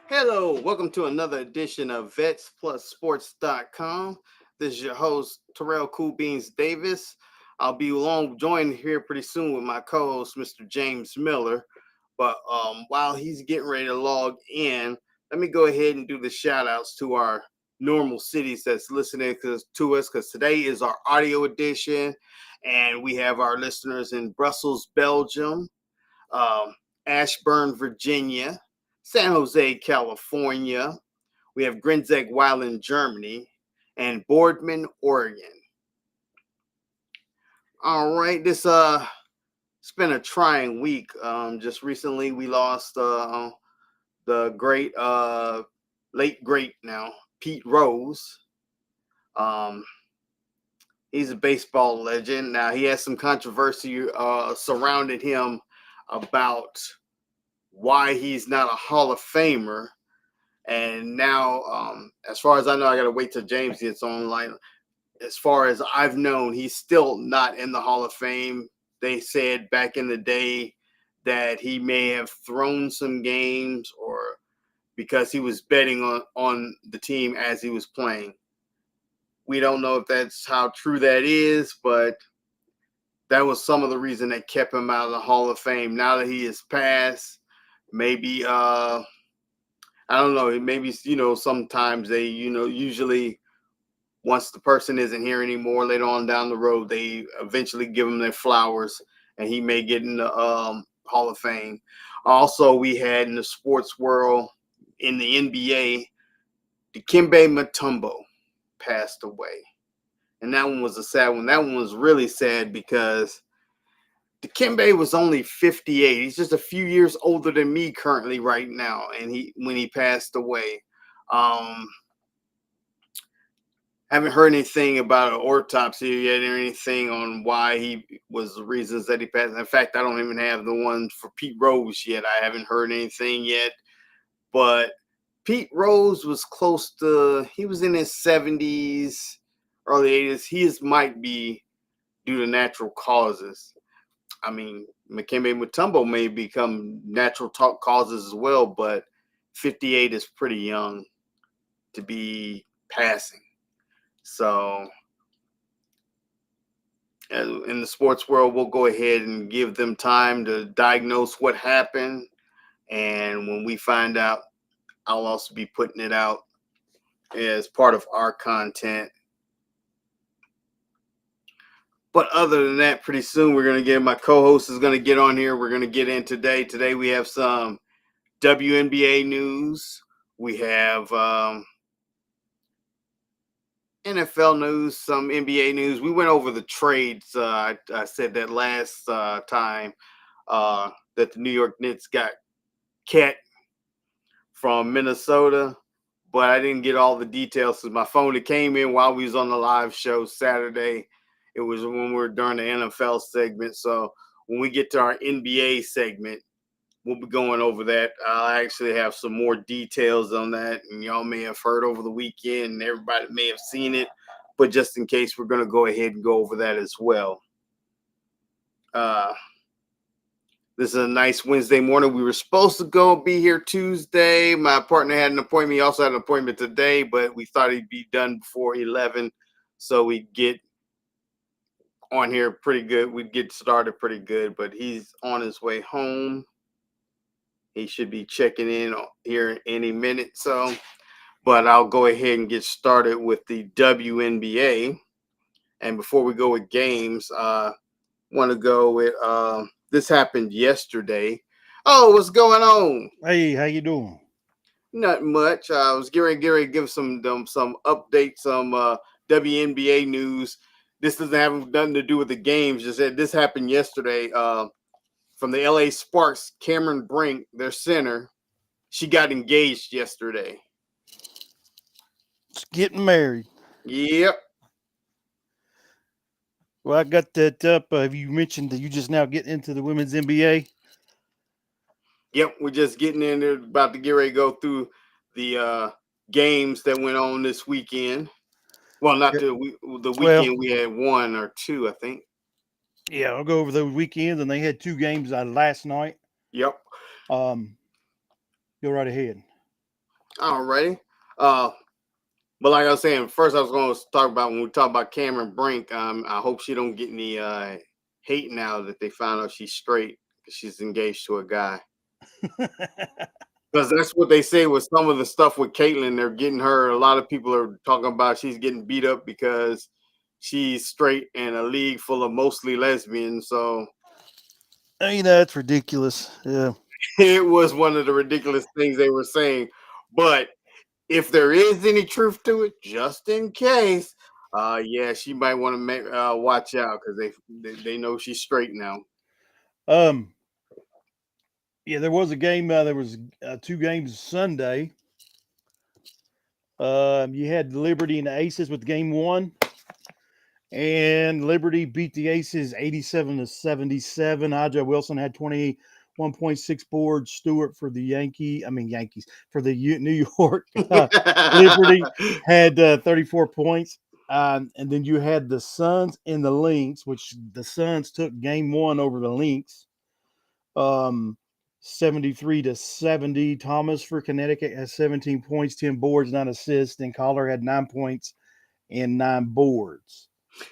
Hello, welcome to another edition of VetsPlusSports.com. This is your host, Terrell Cool Beans Davis. I'll be joined here pretty soon with my co-host, Mr. James Miller. But while he's getting ready to log in, let me go ahead and do the shout outs to our normal cities that's listening to us because today is our audio edition, and we have our listeners in Brussels, Belgium, um, Ashburn, Virginia, San Jose, California. We have Grinzeg-Weilen, Germany, and Boardman, Oregon. All right, it's been a trying week. Just recently we lost the great late great now Pete Rose. Um, he's a baseball legend. Now he has some controversy surrounding him about why he's not a Hall of Famer. And now, as far as I know, I got to wait till James gets online. As far as I've known, he's still not in the Hall of Fame. They said back in the day that he may have thrown some games or because he was betting on the team as he was playing. We don't know if that's how true that is, but that was some of the reason that kept him out of the Hall of Fame. Now that he has passed, maybe I don't know. Maybe sometimes they usually once the person isn't here anymore, later on down the road, they eventually give them their flowers, and he may get in the Hall of Fame. Also, we had in the sports world in the NBA, Dikembe Mutombo passed away, and that one was a sad one. That one was really sad because Dikembe was only 58. He's just a few years older than me currently right now, and when he passed away. Um, haven't heard anything about an autopsy yet or anything on why he was the reasons that he passed. In fact, I don't even have the one for Pete Rose yet. I haven't heard anything yet. But Pete Rose was he was in his 70s, early 80s. His might be due to natural causes. I mean, Dikembe Mutombo may become natural causes as well, but 58 is pretty young to be passing. So, in the sports world, we'll go ahead and give them time to diagnose what happened. And when we find out, I'll also be putting it out as part of our content. But other than that, pretty soon we're going to get my co-host is going to get on here. We're going to get in today. Today we have some WNBA news. We have NFL news, some NBA news. We went over the trades. I said that last time that the New York Knicks got Cat from Minnesota, but I didn't get all the details because my phone, it came in while we was on the live show Saturday. It was when we were during the NFL segment. So when we get to our NBA segment, we'll be going over that. I actually have some more details on that, and y'all may have heard over the weekend, and everybody may have seen it. But just in case, we're going to go ahead and go over that as well. This is a nice Wednesday morning. We were supposed to be here Tuesday. My partner had an appointment. He also had an appointment today, but we thought he'd be done before 11, so we'd get on here pretty good. We'd get started pretty good, but he's on his way home. He should be checking in here any minute. But I'll go ahead and get started with the WNBA. And before we go with games, I want to go with this happened yesterday. Oh, what's going on? Hey, how you doing? Not much. I was getting ready to give some updates, some WNBA news. This doesn't have nothing to do with the games. Just that this happened yesterday. From the LA Sparks, Cameron Brink, their center, she got engaged yesterday. It's getting married. Yep. Well, I got that up. Have you mentioned that you just now get into the women's NBA? Yep, we're just getting in there, about to get ready to go through the games that went on this weekend. Well, not Yeah. the Well, weekend. We had one or two, I think. yeah, I'll go over those weekends, and they had two games last night. Yep. Um, go right ahead. Alrighty. Uh, but like I was saying, first I was going to talk about when we talk about Cameron Brink. I hope she don't get any hate now that they found out she's straight because she's engaged to a guy. Because that's what they say with some of the stuff with Caitlyn. They're getting her. A lot of people are talking about she's getting beat up because she's straight in a league full of mostly lesbians. So That's ridiculous. Yeah. it was one of the ridiculous things they were saying. But if there is any truth to it, just in case, yeah, she might want to watch out because they know she's straight now. Um. Yeah, there was a game. There was two games Sunday. You had Liberty and the Aces with game one, and Liberty beat the Aces 87-77. Aja Wilson had 21.6 boards. Stewart for the Yankees for the New York Liberty had 34 points. And then you had the Suns and the Lynx, which the Suns took game one over the Lynx. 73-70. Thomas for Connecticut has 17 points, 10 boards, 9 assists. And Collar had 9 points and 9 boards.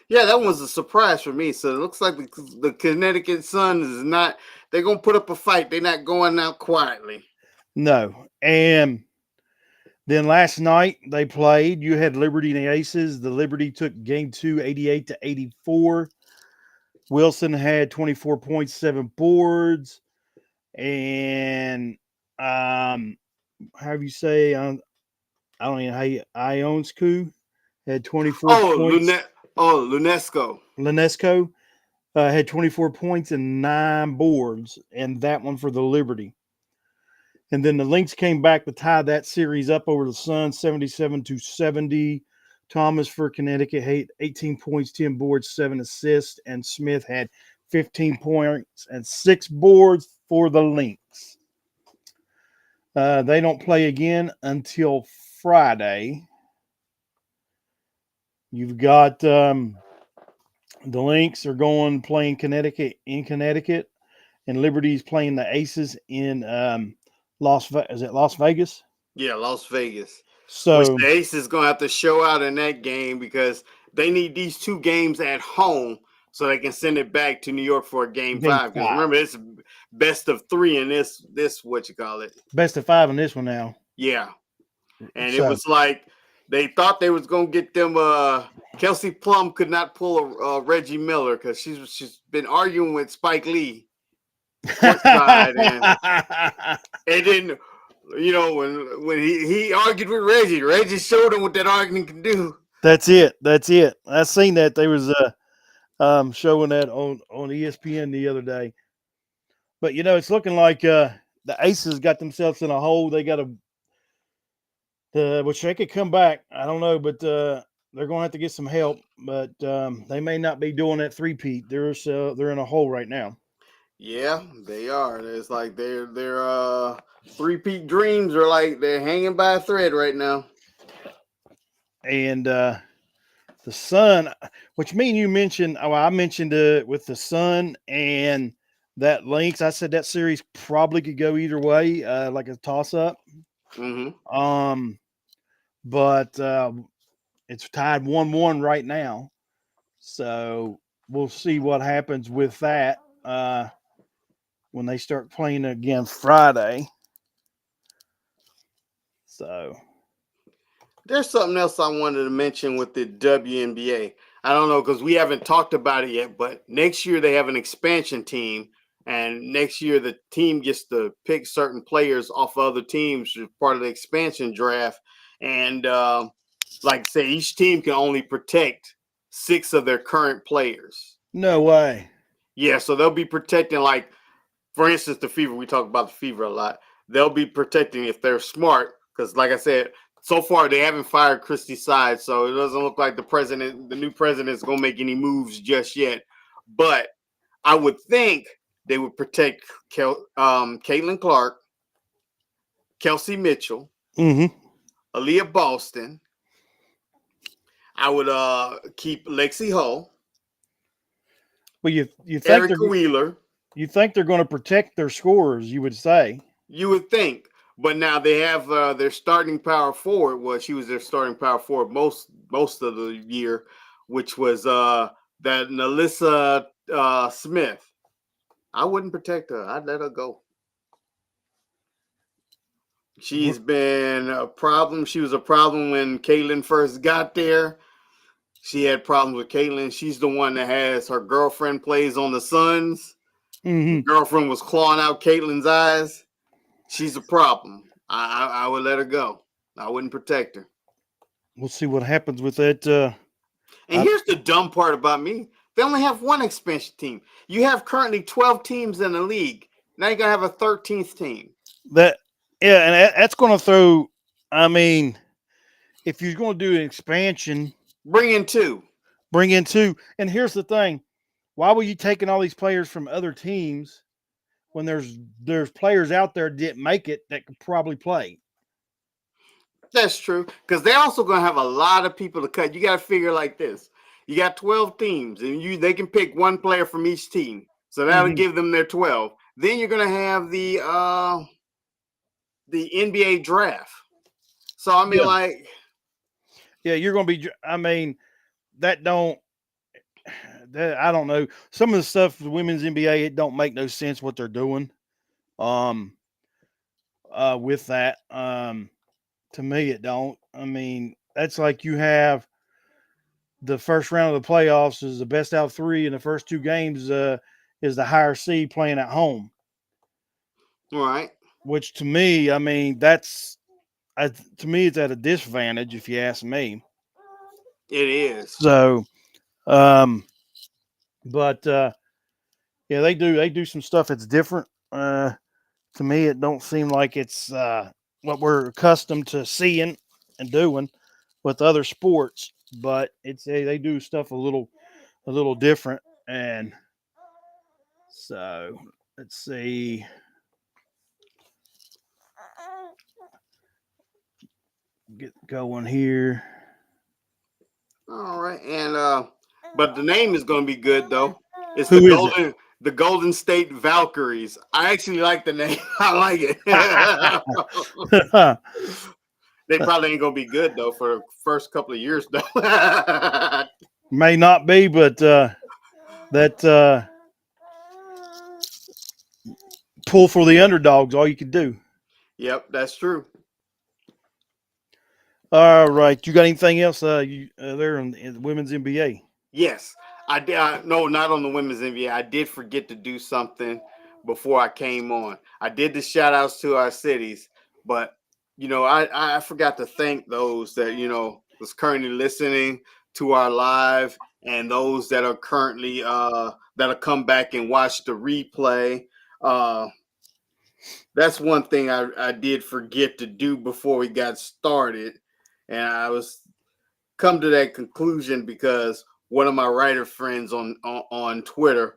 Yeah, that was a surprise for me. So it looks like the Connecticut Sun is not. They're gonna put up a fight. They're not going out quietly. No. And then last night they played. You had Liberty and the Aces. The Liberty took game two, 88-84. Wilson had 24 points, 7 boards. And how do you say? I don't know how you Ionscu had 24 Oh, points. Lunesco. Linesco had 24 points and 9 boards, and that one for the Liberty. And then the Lynx came back to tie that series up over the Suns, 77-70. Thomas for Connecticut had 18 points, 10 boards, 7 assists, and Smith had 15 points and 6 boards for the Lynx. They don't play again until Friday. You've got the Lynx are going playing Connecticut in Connecticut, and Liberty's playing the Aces in Las Vegas? Yeah, Las Vegas. Which So the Ace is gonna have to show out in that game because they need these two games at home so they can send it back to New York for a game game five. Because five, remember, it's best of three in this what you call it. best of five in this one now. Yeah, and it So was like they thought they was gonna get them. Kelsey Plum could not pull a Reggie Miller because she's been arguing with Spike Lee courtside, and then when he argued with Reggie showed him what that argument can do. That's it. That's it. I seen that they was showing that on ESPN the other day. But it's looking like the Aces got themselves in a hole. They got which they could come back. I don't know, but they're going to have to get some help. But they may not be doing that three-peat. They're in a hole right now. Yeah, they are. It's like their three-peat dreams are like they're hanging by a thread right now. And the Sun, which me and you mentioned, I mentioned with the Sun and that Lynx. I said that series probably could go either way, like a toss-up. Mm-hmm. But it's tied 1-1 right now. So we'll see what happens with that when they start playing again Friday. So there's something else I wanted to mention with the WNBA. I don't know because we haven't talked about it yet, but next year they have an expansion team, and next year the team gets to pick certain players off other teams as part of the expansion draft. And like I say, each team can only protect 6 of their current players. no way. Yeah, so they'll be protecting, like, for instance, the Fever. We talk about the Fever a lot. They'll be protecting if they're smart, because, like I said, so far they haven't fired Christy Side, so it doesn't look like the new president, is going to make any moves just yet. But I would think they would protect Caitlin Clark, Kelsey Mitchell, Mm-hmm. Aaliyah Boston. I would keep Lexi Hull, Well, you think Erica Wheeler. they're going to protect their scorers? You would say. You would think, But now they have their starting power forward. Well, she was their starting power forward most of the year, which was that Nalissa Smith. I wouldn't protect her. I'd let her go. She's been a problem. She was a problem when Caitlyn first got there. She had problems with Caitlyn. She's the one that has her girlfriend plays on the Suns. Her Mm-hmm. girlfriend was clawing out Caitlyn's eyes. She's a problem. I would let her go. I wouldn't protect her. We'll see what happens with that. And here's the dumb part about me. They only have one expansion team. You have currently 12 teams in the league. Now you're going to have a 13th team. That yeah, and that's going to throw. I mean, if you're going to do an expansion, Bring in two. bring in two. And here's the thing: why were you taking all these players from other teams when there's players out there that didn't make it that could probably play? That's true. Because they're also going to have a lot of people to cut. You got to figure like this. You got 12 teams, and they can pick one player from each team. So that'll Mm-hmm. give them their 12. Then you're going to have the NBA draft. So I mean, Yeah, like, yeah, you're going to be. I mean, that don't. That, I don't know. Some of the stuff the women's NBA, it don't make no sense what they're doing. Um, with that, to me, it don't. I mean, that's like you have the first round of the playoffs is the best out of three, and the first two games is the higher seed playing at home. all right, Which to me, I mean, to me, it's at a disadvantage if you ask me. it is. So, but yeah, they do some stuff that's different. To me, it don't seem like it's what we're accustomed to seeing and doing with other sports. But they do stuff a little different, and so let's see. Get going here. All right, and but the name is going to be good though. It's Who is it? The Golden State Valkyries. I actually like the name. I like it. They probably ain't going to be good though for the first couple of years though. May not be, but that pull for the underdogs, all you can do. Yep, that's true. All right, you got anything else? You there in the women's NBA? Yes, I did. No, not on the women's NBA. I did forget to do something before I came on. I did the shout outs to our cities, but I forgot to thank those that was currently listening to our live and those that are currently that'll come back and watch the replay. Uh, that's one thing I did forget to do before we got started, and I was come to that conclusion because one of my writer friends on Twitter,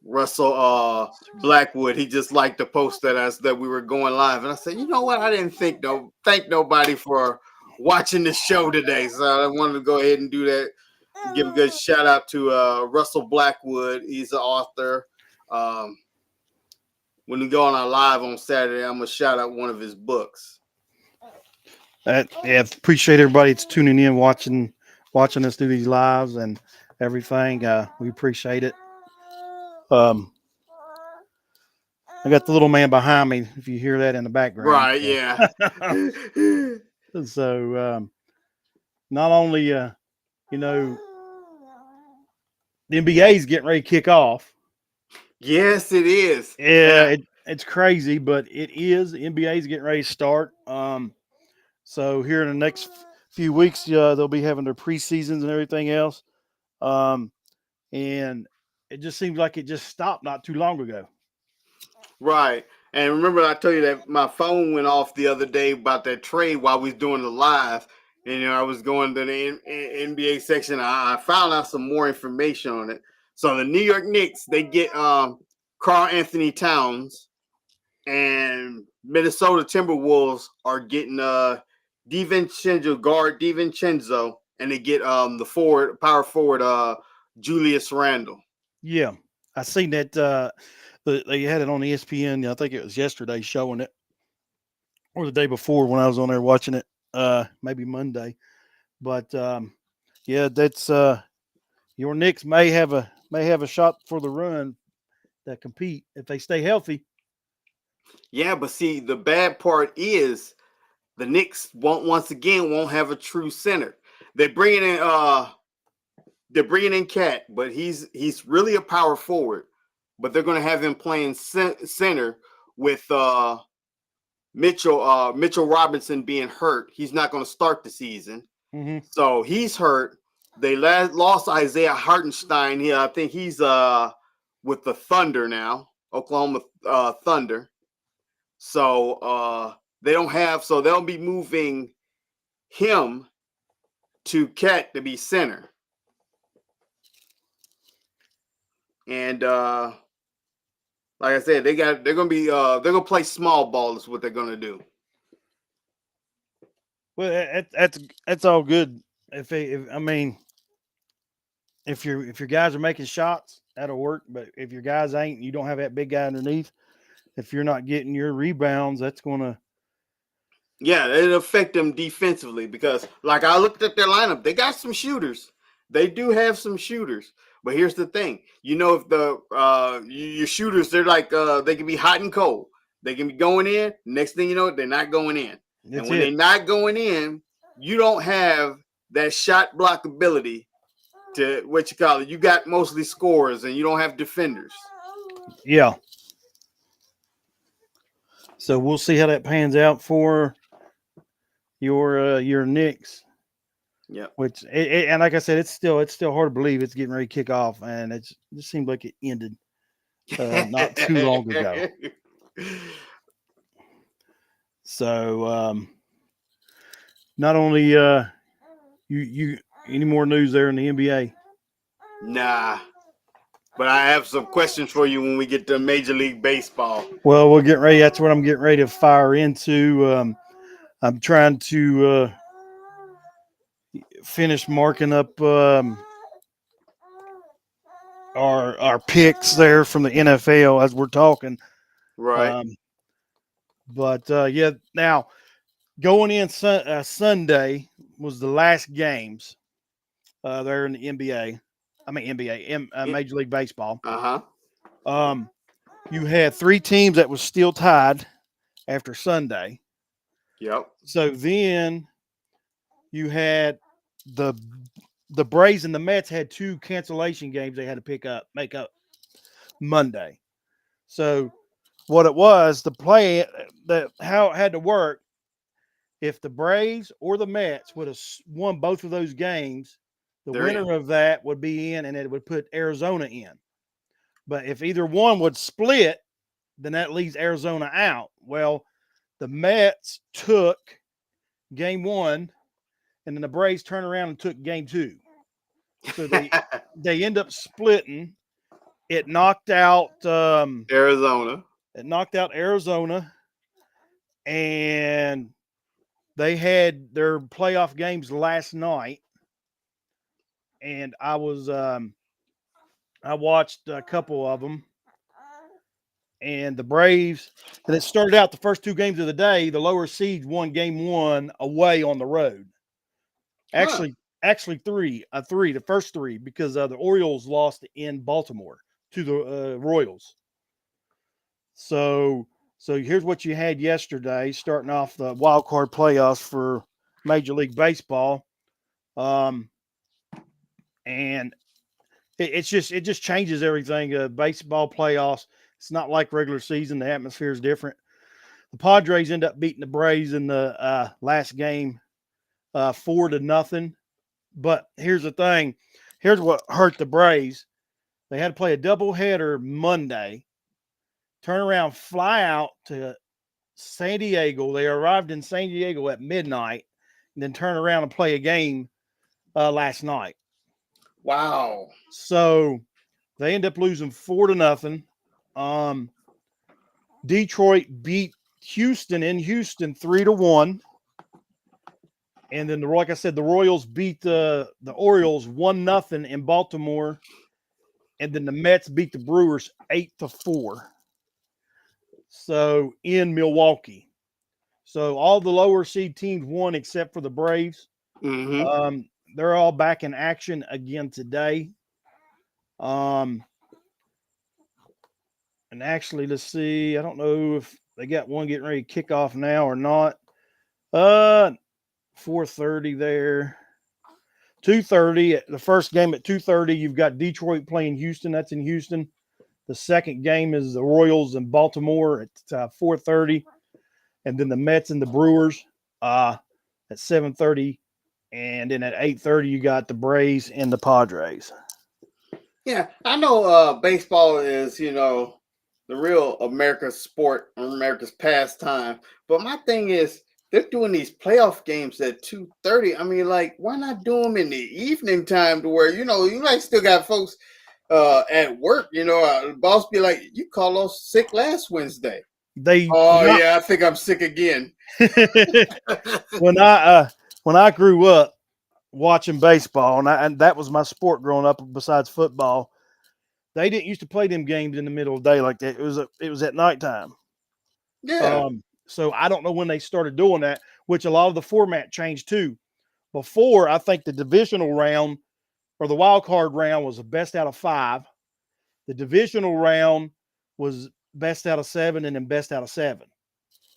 Russell Blackwood, he just liked to post that we were going live, and I said, you know what? I didn't thank nobody for watching the show today, so I wanted to go ahead and do that. Give a good shout out to Russell Blackwood. He's an author. When we go on our live on Saturday, I'm gonna shout out one of his books. Yeah, appreciate everybody that's tuning in, watching us do these lives and everything. We appreciate it. Um, I got the little man behind me. If you hear that in the background, Right? so, Yeah. so not only you know the NBA is getting ready to kick off. Yes, it is. Yeah, And it's crazy, but it is. The NBA is getting ready to start. So here in the next few weeks, they'll be having their preseasons and everything else. Um, and it just seems like it just stopped not too long ago. right. And remember, I told you that my phone went off the other day about that trade while we was doing the live. And I was going to the NBA section. I found out some more information on it. So the New York Knicks, they get Karl Anthony Towns, and Minnesota Timberwolves are getting DiVincenzo, and they get the power forward Julius Randle. Yeah, I seen that. They had it on ESPN. I think it was yesterday showing it. or the day before when I was on there watching it. Maybe Monday, but yeah, that's your Knicks may have a shot for the run that compete if they stay healthy. Yeah, but see, the bad part is the Knicks won't have a true center. They're bringing in Cat, but he's really a power forward. But they're going to have him playing center with Mitchell Robinson being hurt. He's not going to start the season, Mm-hmm. so he's hurt. They lost Isaiah Hartenstein. Here, I think he's with the Thunder now, Oklahoma Thunder. So so they'll be moving him to Cat to be center. And like I said, they're gonna play small ball is what they're gonna do. Well, that's all good. If I mean, if your guys are making shots, that'll work. But if your guys ain't, you don't have that big guy underneath. If you're not getting your rebounds, that's gonna. Yeah, it'll affect them defensively because, like, I looked at their lineup. They got some shooters. They do have some shooters. But here's the thing: if the your shooters, they're like they can be hot and cold. They can be going in. Next thing you know, they're not going in. And That's when it. they're not going in, you don't have that shot block ability to what you call it. You got mostly scorers, and you don't have defenders. Yeah. So we'll see how that pans out for your Knicks. Yeah. Which and like I said, it's still hard to believe it's getting ready to kick off, and it just seemed like it ended not too long ago. So not only you any more news there in the NBA? Nah. But I have some questions for you when we get to Major League Baseball. Well, we're getting ready. That's what I'm getting ready to fire into. I'm trying to finish marking up our picks there from the NFL as we're talking. Right. Um, but yeah, now going in Sunday was the last games there in the NBA. I mean NBA, Major League Baseball. Uh-huh. You had three teams that was still tied after Sunday. Yep. So then you had the Braves and the Mets had two cancellation games they had to make up Monday. So what it was, how it had to work, if the Braves or the Mets would have won both of those games, the They're in. winner of that would be in, and it would put Arizona in. But if either one would split, then that leaves Arizona out. Well, the Mets took game one, and then the Braves turned around and took game two. So they end up splitting. It knocked out Arizona. Arizona, and they had their playoff games last night. And I watched a couple of them, and the Braves. And it started out the first two games of the day. The lower seeds won game one away on the road. Huh. Actually, the first three, because the Orioles lost in Baltimore to the Royals. So here's what you had yesterday, starting off the wild card playoffs for Major League Baseball, and it just changes everything. Baseball playoffs, it's not like regular season. The atmosphere is different. The Padres end up beating the Braves in the last game, 4-0. But here's the thing. Here's what hurt the Braves. They had to play a doubleheader Monday, turn around, fly out to San Diego. They arrived in San Diego at midnight, and then turn around and play a game last night. Wow. So they end up losing 4-0. Detroit beat Houston in Houston 3-1. And then, like I said, the Royals beat the Orioles 1-0 in Baltimore. And then the Mets beat the Brewers 8-4. So in Milwaukee. So all the lower seed teams won except for the Braves. Mm-hmm. They're all back in action again today. Um, and actually, let's see. I don't know if they got one getting ready to kick off now or not. 4:30 there. 2:30. The first game at 2:30. You've got Detroit playing Houston. That's in Houston. The second game is the Royals in Baltimore at 4:30, and then the Mets and the Brewers at 7:30, and then at 8:30 you got the Braves and the Padres. Yeah, I know baseball is, the real America's sport, America's pastime. But my thing is, they're doing these playoff games at 2:30. I mean, like, why not do them in the evening time to where, you like still got folks at work, the boss be like, you call off sick last Wednesday. They Oh, yeah, I think I'm sick again. when I grew up watching baseball, and that was my sport growing up besides football. They didn't used to play them games in the middle of the day like that. It was at nighttime. Yeah. So I don't know when they started doing that, which a lot of the format changed too. Before, I think the divisional round or the wild card round was the best out of 5. The divisional round was best out of 7, and then best out of 7.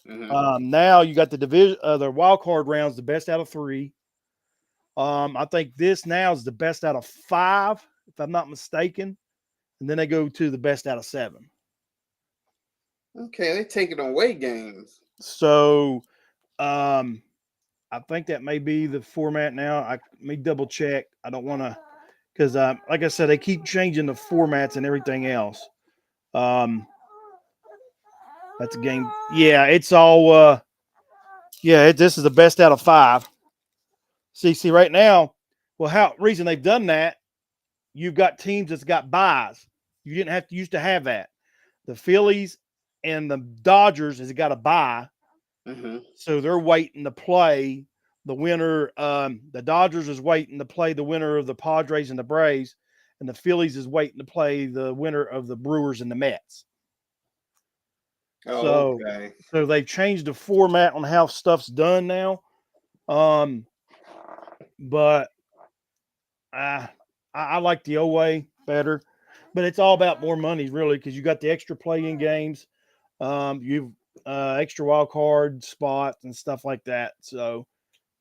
Now you got the wild card rounds, the best out of 3. I think this now is the best out of 5, if I'm not mistaken, and then they go to the best out of 7. Okay, they taking away games. So, I think that may be the format now. Let me double check. I don't want to, because like I said, they keep changing the formats and everything else. That's a game. Yeah, it's all. This is the best out of 5. See, right now, well, reason they've done that, you've got teams that's got buys. You didn't have to used to have that. The Phillies and the Dodgers has got a bye, so they're waiting to play the winner. The Dodgers is waiting to play the winner of the Padres and the Braves, and the Phillies is waiting to play the winner of the Brewers and the Mets. Oh, okay. So they've changed the format on how stuff's done now. But I like the old way better. But it's all about more money, really, because you got the extra play-in games, you've extra wild card spots and stuff like that. So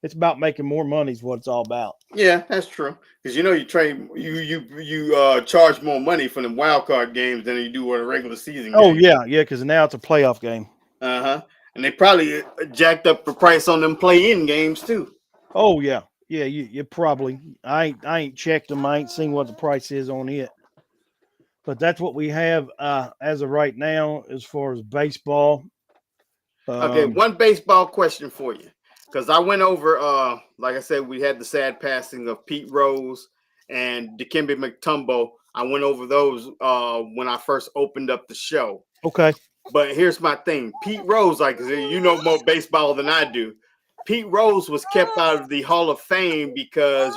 it's about making more money is what it's all about. Yeah, that's true. Because you trade you charge more money for the wild card games than you do on a regular season Oh game. yeah, because now it's a playoff game. And they probably jacked up the price on them play-in games too. Oh yeah, You probably I ain't checked them. I ain't seen what the price is on it. But that's what we have as of right now as far as baseball. Okay, one baseball question for you. Because I went over, like I said, we had the sad passing of Pete Rose and Dikembe Mutombo. I went over those when I first opened up the show. Okay. But here's my thing. Pete Rose, like you know more baseball than I do. Pete Rose was kept out of the Hall of Fame because,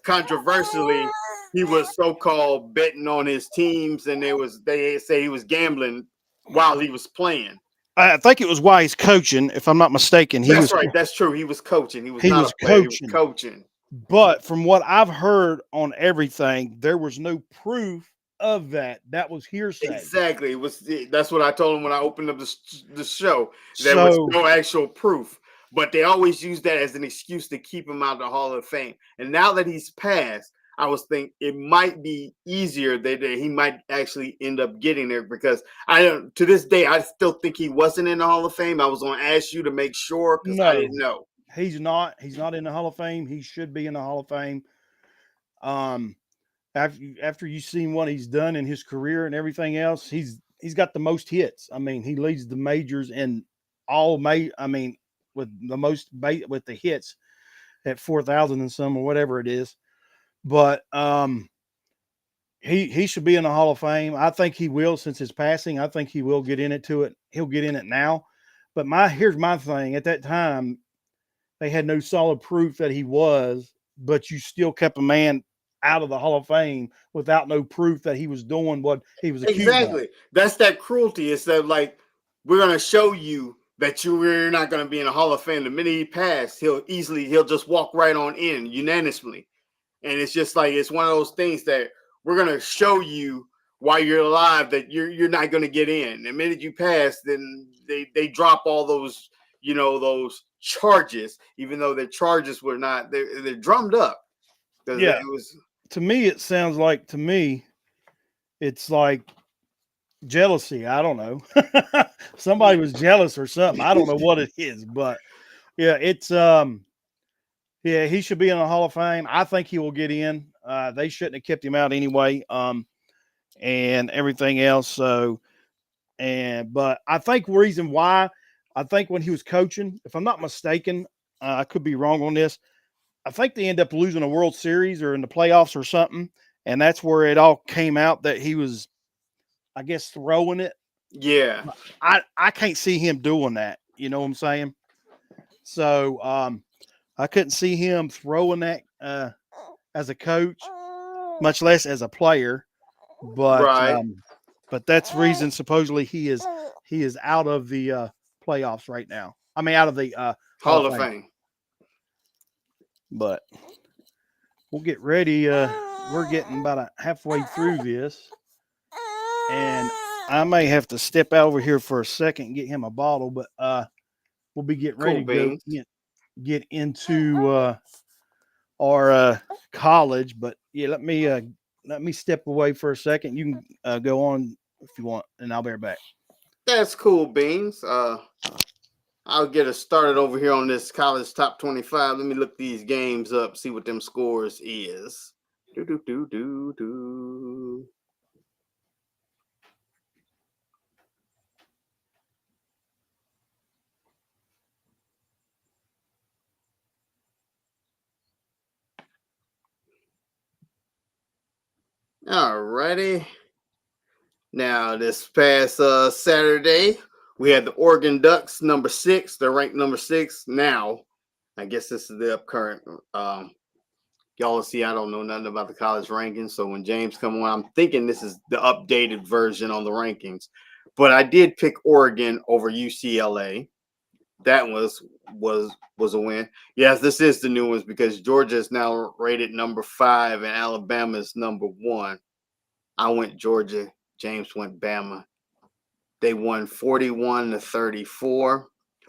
controversially, he was so-called betting on his teams, and they say he was gambling while he was playing. I think it was why he's coaching, if I'm not mistaken. That's right. That's true. He was coaching. He was not a player. He was coaching. But from what I've heard on everything, there was no proof of that. That was hearsay. Exactly. That's what I told him when I opened up the show. There was no actual proof. But they always use that as an excuse to keep him out of the Hall of Fame. And now that he's passed, I was thinking it might be easier that he might actually end up getting there, because to this day, I still think he wasn't in the Hall of Fame. I was going to ask you to make sure because I didn't know. He's not. He's not in the Hall of Fame. He should be in the Hall of Fame. After you've seen what he's done in his career and everything else, he's got the most hits. I mean, he leads the majors in all with the most with the hits at 4,000 and some or whatever it is. But he should be in the Hall of Fame. I think he will since his passing. I think he will get into it. He'll get in it now. But here's my thing. At that time, they had no solid proof that he was, but you still kept a man out of the Hall of Fame without no proof that he was doing what he was accused of. Exactly. That's that cruelty. It's that, like, we're going to show you that you're not going to be in the Hall of Fame. The minute he passed, he'll just walk right on in unanimously. And it's just like it's one of those things that we're going to show you while you're alive that you're not going to get in. The minute you pass, then they drop all those those charges, even though the charges were not they're drummed up because Yeah. it was. To me, it sounds like it's like jealousy. I don't know. Somebody was jealous or something. I don't know what it is, but yeah, it's yeah, he should be in the Hall of Fame. I think he will get in. They shouldn't have kept him out anyway. And everything else. So, but I think reason why, I think when he was coaching, if I'm not mistaken, I could be wrong on this. I think they end up losing a World Series or in the playoffs or something, and that's where it all came out that he was, I guess, throwing it. Yeah. I can't see him doing that. You know what I'm saying? So I couldn't see him throwing that as a coach, much less as a player. Right. But that's reason supposedly he is out of the playoffs right now. I mean, out of the Hall Hall of of Fame. Fame. But we'll get ready. We're getting about halfway through this, and I may have to step out over here for a second and get him a bottle. But we'll be getting ready Cool to go beans. get into our college. But yeah, let me step away for a second. You can go on if you want, and I'll be right back. That's cool beans. I'll get us started over here on this college top 25. Let me look these games up, see what them scores is. Do do do do do. Alrighty. Now this past Saturday, we had the Oregon Ducks number 6. They're ranked number 6 now. I guess this is the upcurrent. Y'all see, I don't know nothing about the college rankings. So when James come on, I'm thinking this is the updated version on the rankings. But I did pick Oregon over UCLA. That was a win. Yes, this is the new ones because Georgia is now rated number 5 and Alabama is number 1. I went Georgia. James went Bama. They won 41-34.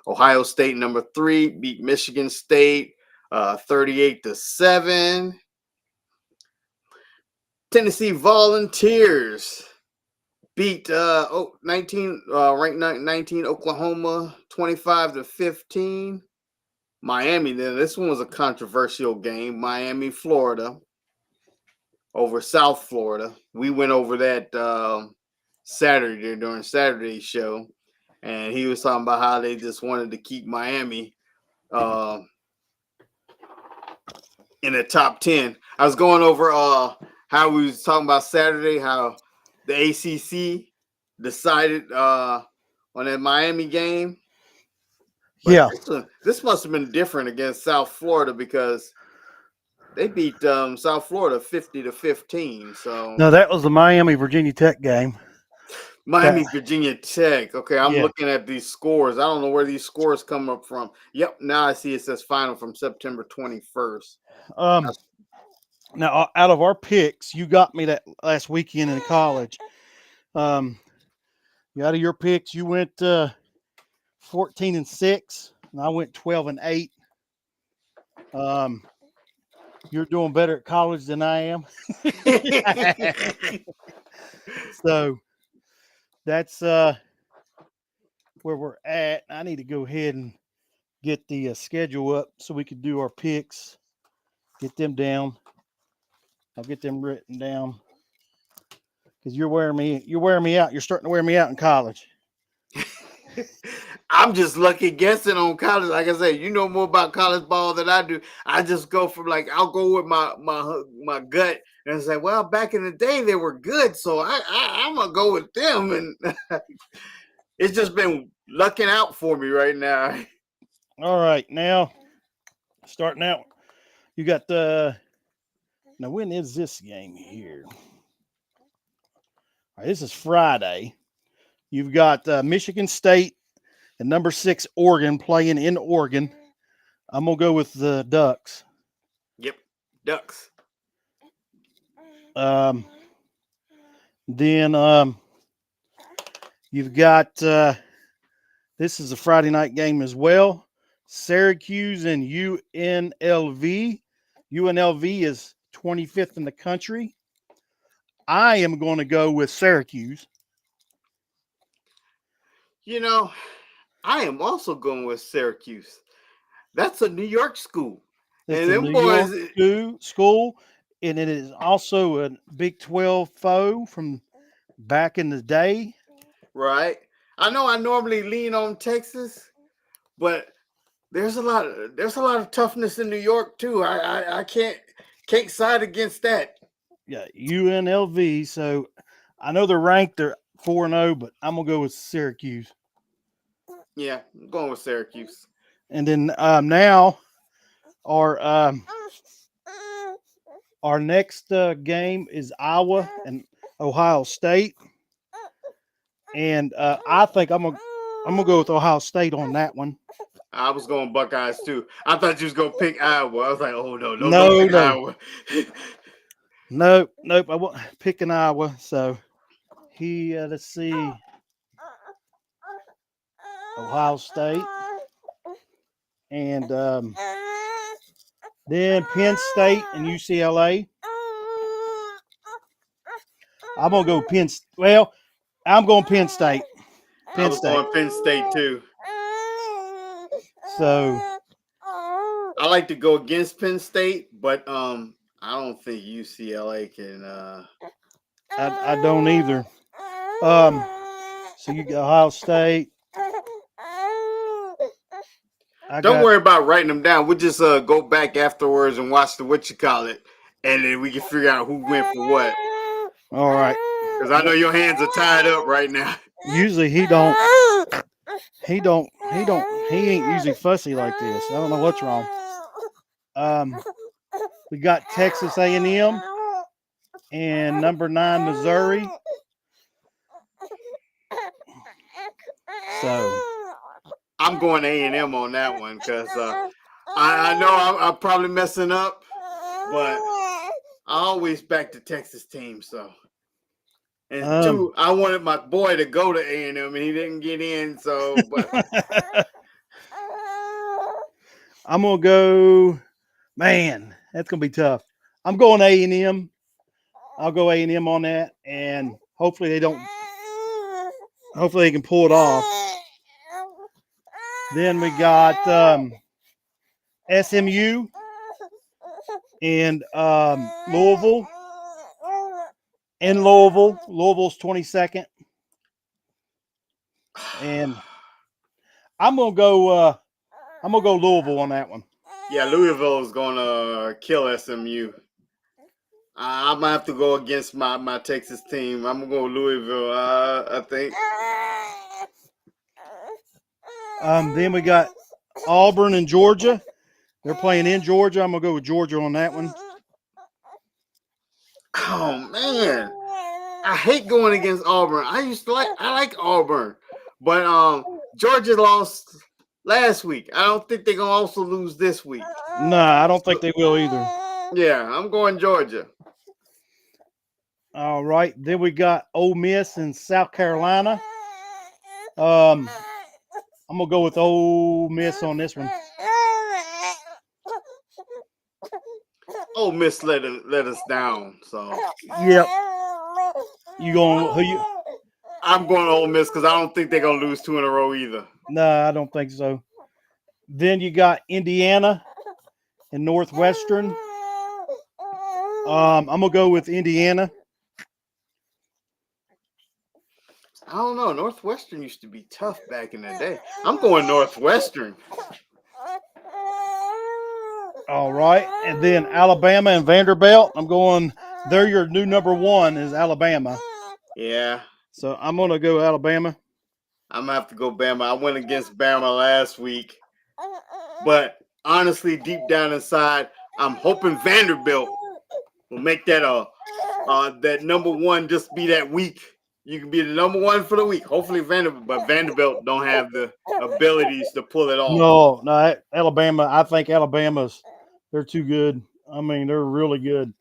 Ohio State number 3 beat Michigan State 38-7. Tennessee Volunteers beat 19 ranked 19 Oklahoma 25-15. Miami, then this one was a controversial game. Miami, Florida over South Florida. We went over that Saturday during Saturday's show, and he was talking about how they just wanted to keep Miami in the top 10. I was going over how we was talking about Saturday, how the ACC decided on that Miami game. But Yeah. this must have been different against South Florida because they beat South Florida 50-15. So No, that was the Miami Virginia Tech game. Miami, Virginia Tech. Okay, I'm Yeah. looking at these scores. I don't know where these scores come up from. Yep, now I see it says final from September 21st. Now out of our picks, you got me that last weekend in college. Out of your picks, you went 14-6, and I went 12-8. You're doing better at college than I am. So that's where we're at. I need to go ahead and get the schedule up so we can do our picks, get them down. I'll get them written down because you're wearing me out. You're starting to wear me out in college. I'm just lucky guessing on college. Like I said, you know more about college ball than I do. I just go from I'll go with my gut and say, well, back in the day they were good, so I'm gonna go with them, and it's just been lucking out for me right now. All right, now starting out, you got the. Now when is this game here? All right, this is Friday. You've got Michigan State And number 6, Oregon, playing in Oregon. I'm going to go with the Ducks. Yep, Ducks. Then you've got this is a Friday night game as well. Syracuse and UNLV. UNLV is 25th in the country. I am going to go with Syracuse. You know, I am also going with Syracuse. That's a New York school. It's And a them New boys, York school, and it is also a Big 12 foe from back in the day. right? I know I normally lean on Texas, but there's a lot of toughness in New York too. I can't side against that. Yeah, UNLV. So I know they're ranked. They're 4-0, but I'm gonna go with Syracuse. Yeah, I'm going with Syracuse. And then now our our next game is Iowa and Ohio State, and I think I'm gonna go with Ohio State on that one. I was going Buckeyes too. I thought you was gonna pick Iowa. I was like, oh no, don't No, pick no, Iowa. nope. I won't pick an Iowa. So let's see, Ohio State, and then Penn State and UCLA. I'm gonna go Penn. Well, I'm going Penn State. I Penn was State. going Penn State too. So I like to go against Penn State, but I don't think UCLA can. I don't either. So you got Ohio State. Don't worry about writing them down. We'll just go back afterwards and watch the what you call it, and then we can figure out who went for what. All right. Because I know your hands are tied up right now. Usually he ain't usually fussy like this. I don't know what's wrong. We got Texas A&M and number 9 Missouri. So I'm going A&M on that one because I know I'm probably messing up, but I always back the Texas team. So, and 2, I wanted my boy to go to A&M and he didn't get in. So, but I'm gonna go. Man, that's gonna be tough. I'm going A&M. I'll go A&M on that, and hopefully they don't. Hopefully they can pull it off. Then we got SMU and Louisville. In Louisville, Louisville's 22nd, and I'm gonna go Louisville on that one. Yeah, Louisville is gonna kill SMU. I'm gonna have to go against my Texas team. I'm gonna go Louisville. I think. Then we got Auburn and Georgia. They're playing in Georgia. I'm gonna go with Georgia on that one. Oh man, I hate going against Auburn. I like Auburn, but Georgia lost last week. I don't think they're gonna also lose this week. Nah, I don't think they will either. Yeah, I'm going Georgia. All right. Then we got Ole Miss and South Carolina. I'm gonna go with Ole Miss on this one. Ole Miss let us down. So yep. You going who you? I'm going Ole Miss because I don't think they're gonna lose 2 in a row either. Nah, I don't think so. Then you got Indiana and Northwestern. I'm gonna go with Indiana. I don't know. Northwestern used to be tough back in the day. I'm going Northwestern. All right. And then Alabama and Vanderbilt. They're your new number 1 is Alabama. Yeah. So I'm going to go Alabama. I'm going to have to go Bama. I went against Bama last week. But honestly, deep down inside, I'm hoping Vanderbilt will make that that number 1 just be that week you can be the number one for the week. Hopefully Vanderbilt don't have the abilities to pull it off. No, Alabama. I think they're too good. I mean, they're really good.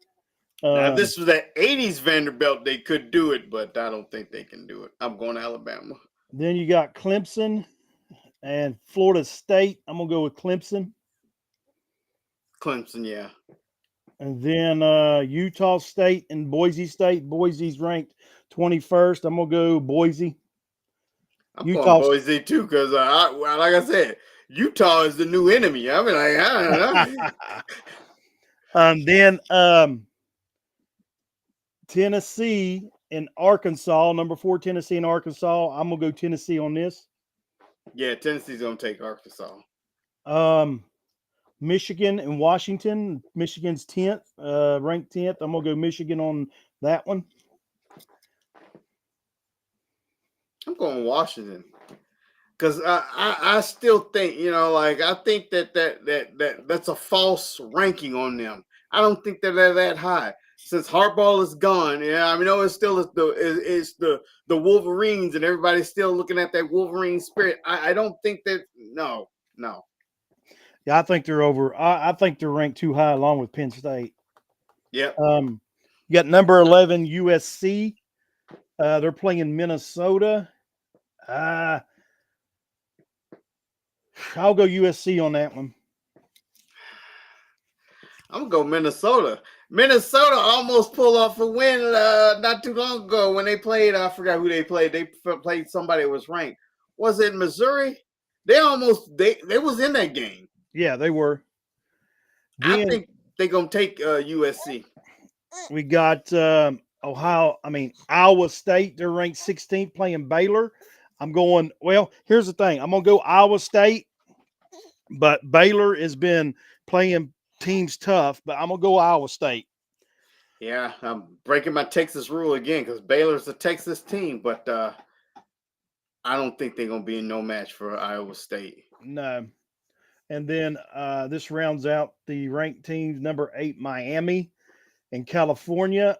Now, if this was the 80s Vanderbilt, they could do it, but I don't think they can do it. I'm going to Alabama. Then you got Clemson and Florida State. I'm gonna go with Clemson. Clemson, yeah. And then Utah State and Boise State. Boise's ranked 21st. I'm gonna go Boise. I'm going Boise too, because like I said, Utah is the new enemy. I mean, like, I don't know. And then Tennessee and Arkansas, number 4 Tennessee and Arkansas. I'm gonna go Tennessee on this. Yeah, Tennessee's gonna take Arkansas. Michigan and Washington. Michigan's 10th, ranked 10th. I'm gonna go Michigan on that one. I'm going Washington because I still think, like, I think that's a false ranking on them. I don't think they're that high. Since Harbaugh is gone, I mean, it's still the Wolverines, and everybody's still looking at that Wolverine spirit. I don't think that. No. Yeah, I think they're over. I think they're ranked too high, along with Penn State. Yep. You got number 11 USC. They're playing Minnesota. I'll go USC on that one. I'm gonna go Minnesota. Minnesota almost pulled off a win not too long ago when they played. I forgot who they played. They played somebody that was ranked. Was it Missouri? They was in that game. Yeah, they were. Then, I think they're gonna take USC. We got Iowa State. They're ranked 16th, playing Baylor. I'm going. Well, here's the thing. I'm gonna go Iowa State, but Baylor has been playing teams tough. But I'm gonna go Iowa State. Yeah, I'm breaking my Texas rule again because Baylor's a Texas team, but I don't think they're gonna be no match for Iowa State. No. And then this rounds out the ranked teams. Number 8, Miami in California.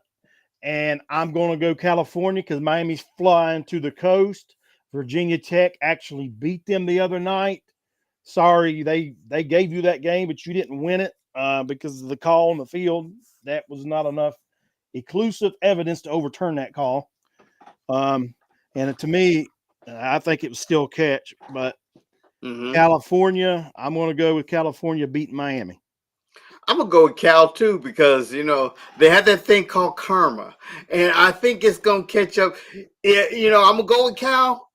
And I'm going to go California because Miami's flying to the coast. Virginia Tech actually beat them the other night. Sorry, they gave you that game, but you didn't win it because of the call on the field. That was not enough exclusive evidence to overturn that call. And to me, I think it was still a catch. But California, I'm going to go with California beating Miami. I'm going to go with Cal, too, because, they had that thing called karma. And I think it's going to catch up. I'm going to go with Cal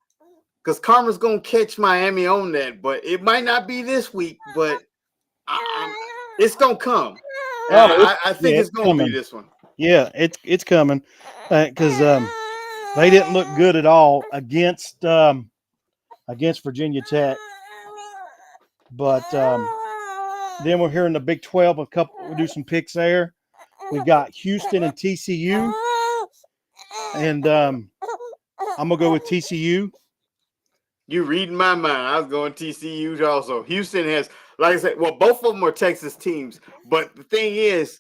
because karma's going to catch Miami on that. But it might not be this week, but it's going to come. I think it's going to be this one. Yeah, it's coming because they didn't look good at all against Virginia Tech. But then we're here in the Big 12. We'll do some picks there. We've got Houston and TCU. And I'm going to go with TCU. You reading my mind. I was going TCU also. Houston has, like I said, well, both of them are Texas teams. But the thing is,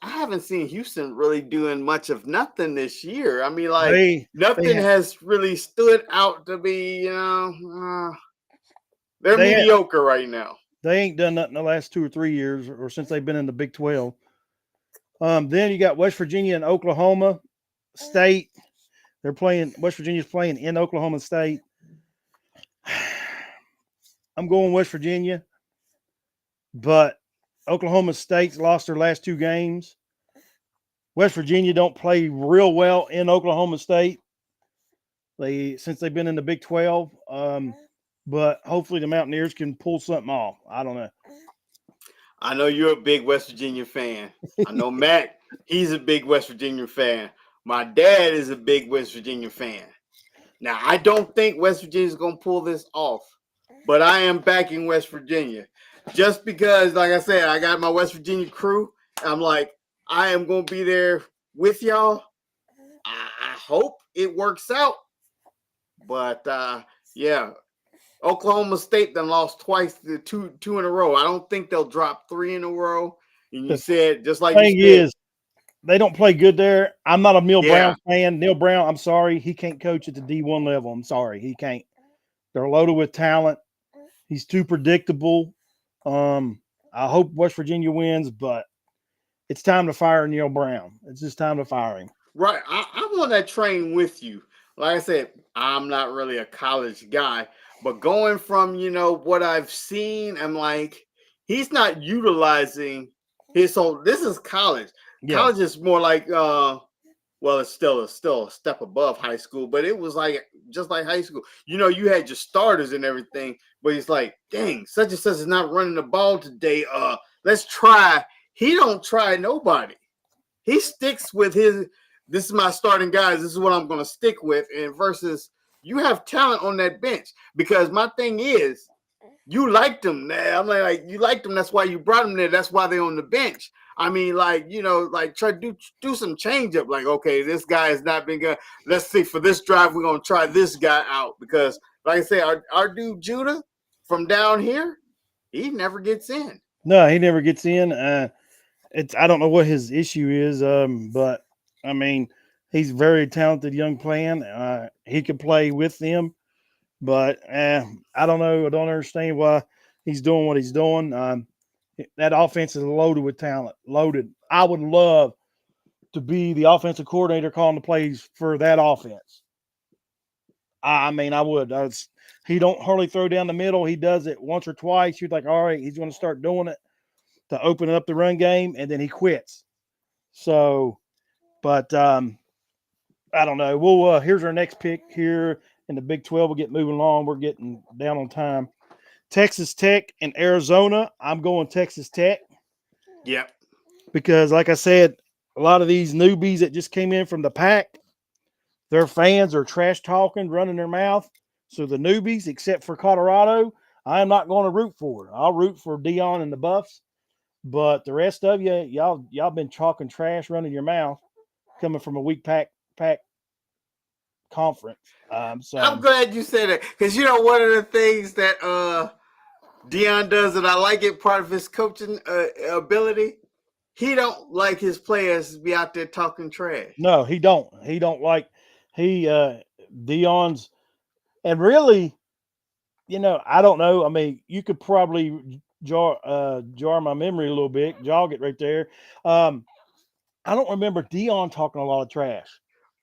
I haven't seen Houston really doing much of nothing this year. I mean, like, nothing has really stood out to be, they're mediocre right now. They ain't done nothing the last 2 or 3 years or since they've been in the Big 12. Then you got West Virginia and Oklahoma State. West Virginia's playing in Oklahoma State. I'm going West Virginia, but Oklahoma State's lost their last 2 games. West Virginia don't play real well in Oklahoma State. Since they've been in the Big 12. But hopefully the Mountaineers can pull something off. I don't know. I know you're a big West Virginia fan. I know Matt, he's a big West Virginia fan. My dad is a big West Virginia fan. Now, I don't think West Virginia is going to pull this off, but I am backing West Virginia. Just because, like I said, I got my West Virginia crew. I'm like, I am going to be there with y'all. I hope it works out. But, yeah. Oklahoma State then lost twice, two in a row. I don't think they'll drop 3 in a row. And you said, just like you said, they don't play good there. I'm not a Neil Yeah, Brown fan. Neil Brown, I'm sorry, he can't coach at the D1 level. I'm sorry, he can't. They're loaded with talent. He's too predictable. I hope West Virginia wins, but it's time to fire Neil Brown. It's just time to fire him. right. I'm on that train with you. Like I said, I'm not really a college guy, but going from what I've seen, I'm like, he's not utilizing his whole. This is college. Yeah. College is more like well, it's still a step above high school, but it was like just like high school. You had your starters and everything, but it's like, dang, such and such is not running the ball today. Let's try. He don't try nobody. He sticks with his. This is my starting guys. This is what I'm going to stick with. And versus you have talent on that bench because my thing is you liked them. I'm like you liked them. That's why you brought them there. That's why they're on the bench. I mean, like like try to do some change up. Like, okay, this guy has not been good. Let's see for this drive, we're gonna try this guy out because, like I say, our dude Judah from down here, he never gets in. No, he never gets in. It's I don't know what his issue is, but I mean, he's a very talented young plan. He could play with them, but I don't know. I don't understand why he's doing what he's doing. That offense is loaded with talent. Loaded. I would love to be the offensive coordinator calling the plays for that offense. I mean, I would. He don't hardly throw down the middle. He does it once or twice. You're like, all right, he's going to start doing it to open up the run game, and then he quits. So, but I don't know. We'll here's our next pick here in the Big 12. We'll get moving along. We're getting down on time. Texas Tech and Arizona. I'm going Texas Tech Yep. because, like I said, a lot of these newbies that just came in from the pack, their fans are trash talking, running their mouth. So the newbies, except for Colorado, I am not going to root for. I'll root for Dion and the Buffs, but the rest of you, y'all been talking trash, running your mouth, coming from a weak pack conference. I'm So glad you said that because one of the things that Dion does, and I like it. Part of his coaching ability, he don't like his players to be out there talking trash. no, he don't. He don't like he Dion's and really, I don't know. I mean, you could probably jar my memory a little bit, jog it right there. Um, I don't remember Dion talking a lot of trash.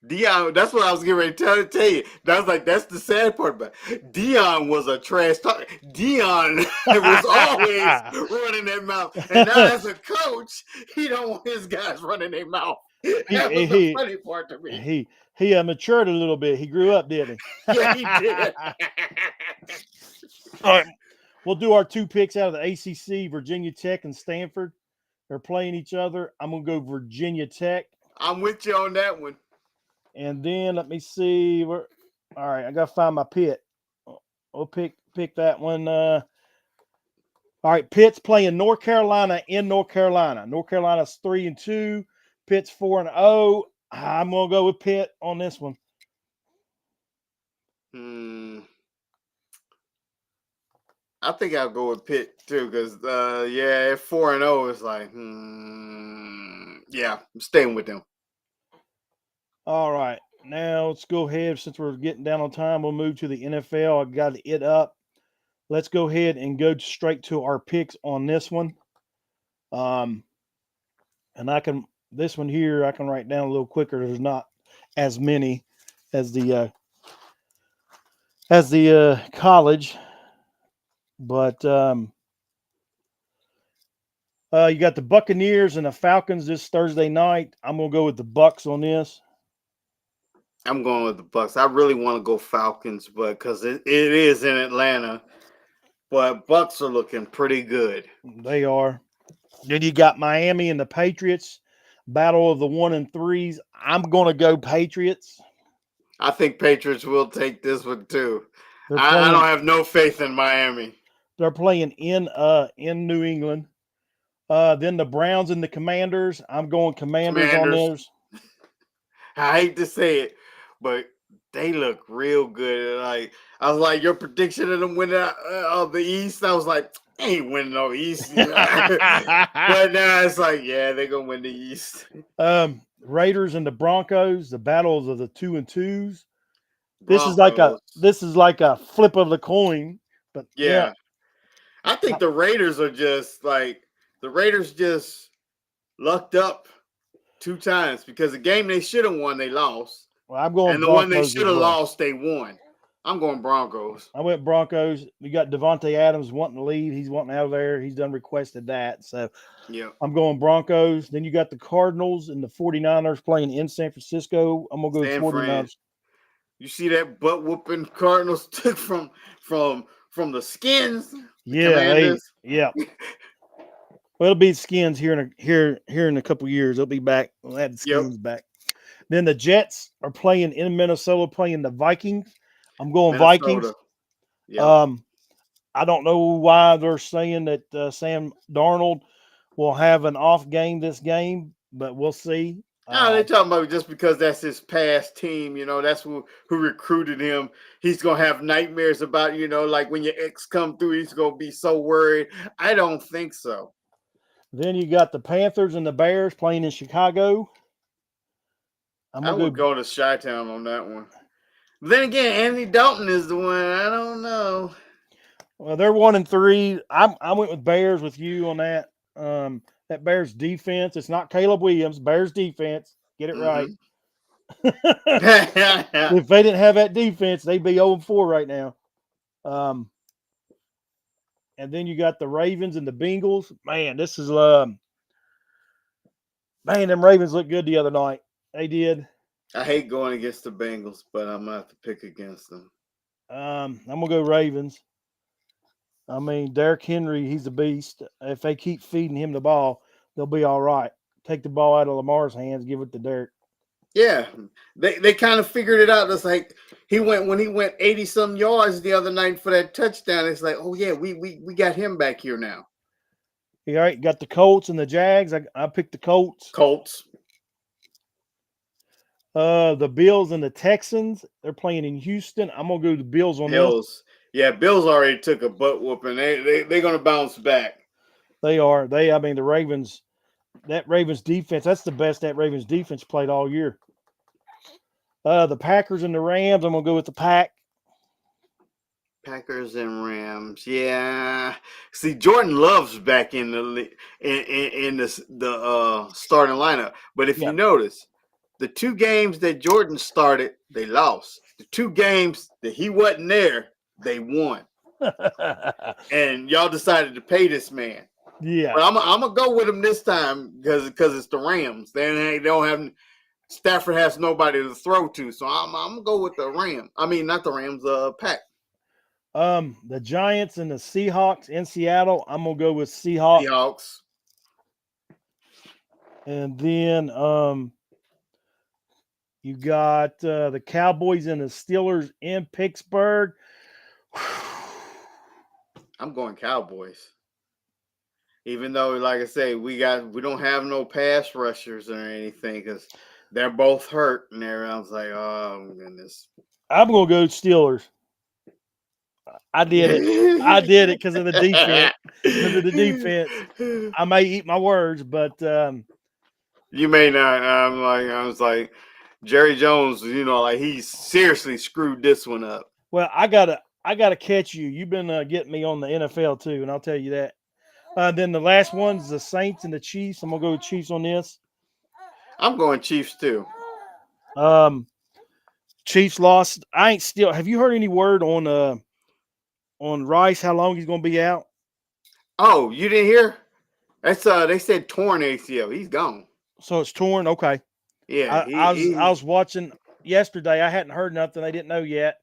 Dion, that's what I was getting ready to tell you. That's the sad part about it. Dion was a trash talker. Dion was always running their mouth. And now as a coach, he don't want his guys running their mouth. That was the he funny part to me. he matured a little bit. He grew up, did he? Yeah, he did. All right, we'll do our two picks out of the ACC: Virginia Tech and Stanford. They're playing each other. I'm gonna go Virginia Tech, I'm with you on that one. and then let me see where. All right, I gotta find my pit. We'll pick that one. All right, Pitt's playing North Carolina in North Carolina. North Carolina's 3-2. Pitt's 4-0. I'm gonna go with Pitt on this one. Hmm. I think I'll go with Pitt too, because yeah, 4-0 is like, yeah, I'm staying with them. All right, now let's go ahead. Since we're getting down on time, we'll move to the NFL. I got it up. Let's go ahead and go straight to our picks on this one. Um, and this one here I can write down a little quicker. There's not as many as the college, but you got the Buccaneers and the Falcons this Thursday night. I'm gonna go with the Bucks on this. I'm going with the Bucks. I really want to go Falcons, but because it is in Atlanta, but Bucks are looking pretty good. They are. Then you got Miami and the Patriots. Battle of the 1 and 3s. I'm gonna go Patriots. I think Patriots will take this one too. They're I don't playing. have no faith in Miami. They're playing in New England. Then the Browns and the Commanders. I'm going Commanders on Commanders. theirs. I hate to say it, but they look real good. Like I was like, your prediction of them winning of the East. I was like, ain't winning no East. But now it's like, yeah, they're gonna win the East. Raiders and the Broncos, the battles of the 2-2s. Broncos. This is like a flip of the coin, but yeah, Yeah. I think the Raiders are just like the Raiders just lucked up 2 times because the game they should have won, they lost. well, I'm going And the one they Broncos should as have well. lost, they won. I'm going Broncos. I went Broncos. We got Devontae Adams wanting to leave. He's wanting out of there. He's done requested that. So Yeah. I'm going Broncos. Then you got the Cardinals and the 49ers playing in San Francisco. I'm going to go with San Fran. 49ers. You see that butt whooping Cardinals took from the Skins, the Yeah, Commanders. yeah. Well, it'll be Skins here in a couple years. They'll be back. We'll have the Yep. Skins back. Then the Jets are playing in Minnesota, playing the Vikings. I'm going Vikings. Minnesota. Yep. I don't know why they're saying that Sam Darnold will have an off game this game, but we'll see. No, they're talking about just because that's his past team, that's who recruited him. He's gonna have nightmares about, like when your ex come through, he's gonna be so worried. I don't think so. Then you got the Panthers and the Bears playing in Chicago. I would go to Chi-Town on that one. But then again, Anthony Dalton is the one. I don't know. Well, they're 1-3. I went with Bears with you on that. That Bears defense. It's not Caleb Williams. Bears defense. Get it right. If they didn't have that defense, they'd be 0-4 right now. And then you got the Ravens and the Bengals. Man, this is man, them Ravens looked good the other night. They did. I hate going against the Bengals, but I'm gonna have to pick against them. I'm gonna go Ravens. I mean, Derrick Henry, he's a beast. If they keep feeding him the ball, they'll be all right. Take the ball out of Lamar's hands, give it to Derrick. Yeah, they kind of figured it out. It's like when he went 80-some yards the other night for that touchdown. It's like, oh yeah, we got him back here now. All right, got the Colts and the Jags. I picked the Colts. Colts. The Bills and the Texans. They're playing in Houston. I'm gonna go to the Bills on Bills. Yeah, Bills already took a butt whooping. They're gonna bounce back. They are. I mean, the Ravens. That Ravens defense. That's the best that Ravens defense played all year. The Packers and the Rams. I'm gonna go with the Pack. Packers and Rams. Yeah. See, Jordan Love's back in the starting lineup. But if you notice, the 2 games that Jordan started, they lost. The 2 games that he wasn't there, they won. And y'all decided to pay this man. Yeah. But I'm gonna go with him this time because it's the Rams. They don't have Stafford has nobody to throw to, so I'm gonna go with the Rams. I mean, not the Rams, Pack. The Giants and the Seahawks in Seattle. I'm gonna go with Seahawks. And then you got the Cowboys and the Steelers in Pittsburgh. I'm going Cowboys. Even though, like I say, we don't have no pass rushers or anything because they're both hurt and everyone's like, oh goodness. I'm gonna go Steelers. I did it because of the defense. Because of the defense. I may eat my words, but you may not. I was like Jerry Jones, like he seriously screwed this one up. Well, I gotta catch you. You've been getting me on the NFL too, and I'll tell you that. Then the last one's the Saints and the Chiefs. I'm gonna go with Chiefs on this. I'm going Chiefs too. Chiefs lost. Have you heard any word on Rice? How long he's gonna be out? Oh, you didn't hear? That's they said torn ACL. He's gone. So it's torn. Okay. Yeah. I was watching yesterday. I hadn't heard nothing. I didn't know yet,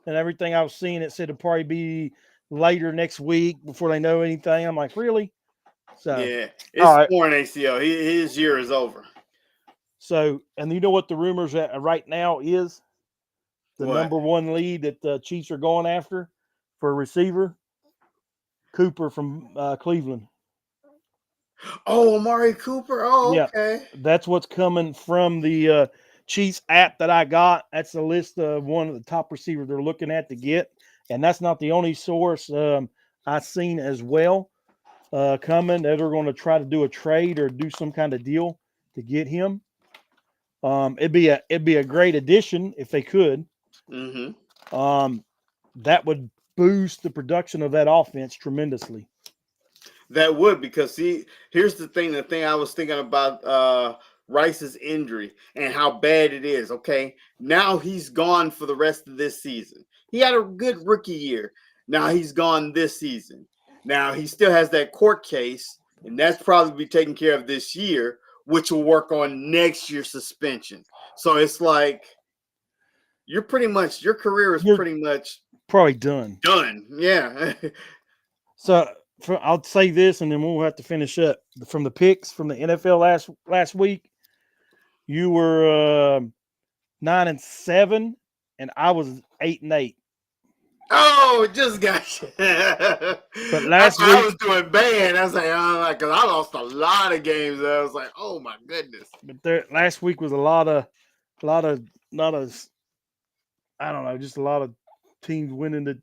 and everything I was seeing it said it'll probably be later next week before they know anything. I'm like, really? So yeah, it's torn ACL. His year is over. So, and you know what the rumors right now is? The number 1 lead that the Chiefs are going after for a receiver, Cooper from Cleveland. Oh, Amari Cooper. Oh, yeah, okay. That's what's coming from the Chiefs app that I got. That's the list of one of the top receivers they're looking at to get, and that's not the only source. I seen as well coming that they're going to try to do a trade or do some kind of deal to get him. It'd be a great addition if they could. Mm-hmm. Um, that would boost the production of that offense tremendously. That would, because see, here's the thing I was thinking about Rice's injury and how bad it is. Okay, now he's gone for the rest of this season. He had a good rookie year. Now he's gone this season. Now he still has that court case, and that's probably be taken care of this year, which will work on next year's suspension. So it's like your career is You're pretty much probably done. done. Yeah. So I'll say this, and then we'll have to finish up from the picks from the NFL last week. You were 9-7, and I was 8-8. Oh, it just got you. But I last thought I week, was doing bad. I was like, because I lost a lot of games. I was like, oh my goodness. last week was a lot of, lot of, lot of, I don't know, just a lot of teams winning the.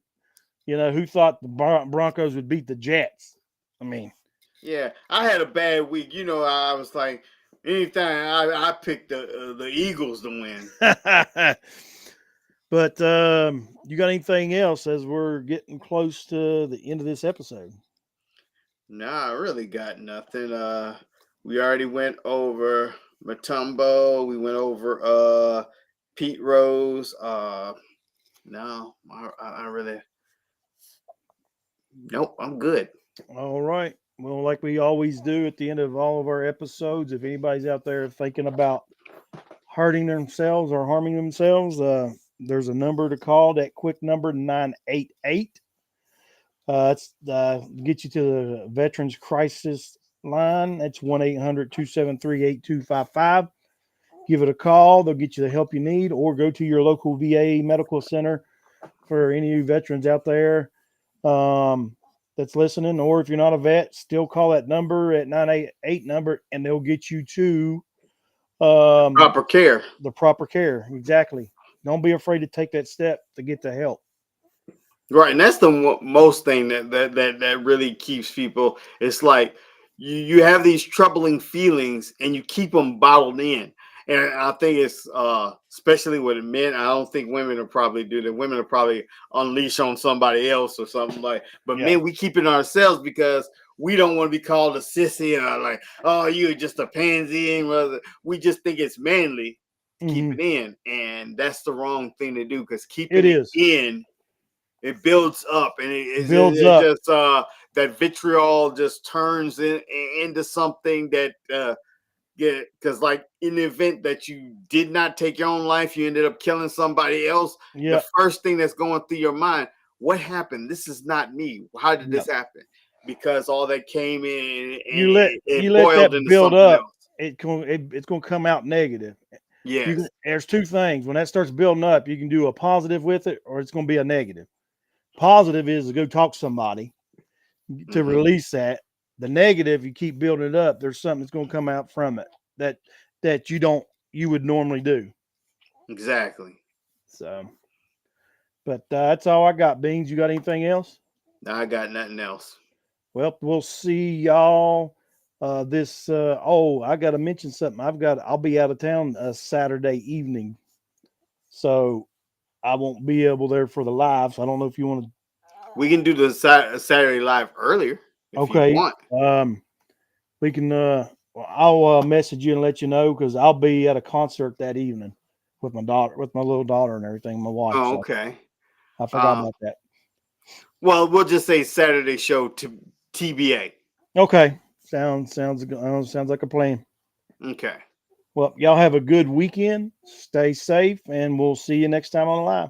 Who thought the Broncos would beat the Jets? I mean, Yeah, I had a bad week. I was like, anytime I picked the Eagles to win. but you got anything else as we're getting close to the end of this episode? Nah, I really got nothing. We already went over Matumbo. We went over Pete Rose. No, I really nope. I'm good. All right. Well, like we always do at the end of all of our episodes, if anybody's out there thinking about hurting themselves or harming themselves, there's a number to call. That quick number 988. It's get you to the Veterans Crisis line. That's 1-800-273-8255. Give it a call. They'll get you the help you need, or go to your local VA medical center for any of you veterans out there that's listening. Or if you're not a vet, still call that number at 988 number, and they'll get you to Proper care. the proper care. Exactly. Don't be afraid to take that step to get the help. Right, and that's the most thing that really keeps people. It's like you have these troubling feelings and you keep them bottled in. And I think it's especially with men. I don't think women will probably do that. Women will probably unleash on somebody else or something like. But Yeah. men, we keep it ourselves because we don't want to be called a sissy and like, oh, you're just a pansy. And we just think it's manly to keep Mhm. it in, and that's the wrong thing to do because It keeping it is. in, it builds up, and Builds it up. just that vitriol just turns into something that because like in the event that you did not take your own life, you ended up killing somebody else. Yeah. The first thing that's going through your mind, what happened? This is not me. How did this happen? Because all that came in and You let it that boiled into build something up. else. It's going to come out negative. Yes. There's two things. When that starts building up, you can do a positive with it, or it's going to be a negative. Positive is to go talk to somebody to release that. The negative, you keep building it up. There's something that's going to come out from it that you would normally do. Exactly. So, but that's all I got. Beans, you got anything else? No, I got nothing else. Well, we'll see y'all. I got to mention something. I'll be out of town Saturday evening, so I won't be able there for the live. So I don't know if you want to. We can do the Saturday live earlier if you Okay. want. We can. I'll message you and let you know because I'll be at a concert that evening with my daughter, with my little daughter and everything, my wife. Oh, So okay. I forgot about that. Well, we'll just say Saturday show to TBA. Okay. Sounds like a plan. Okay. Well, y'all have a good weekend. Stay safe, and we'll see you next time on the live.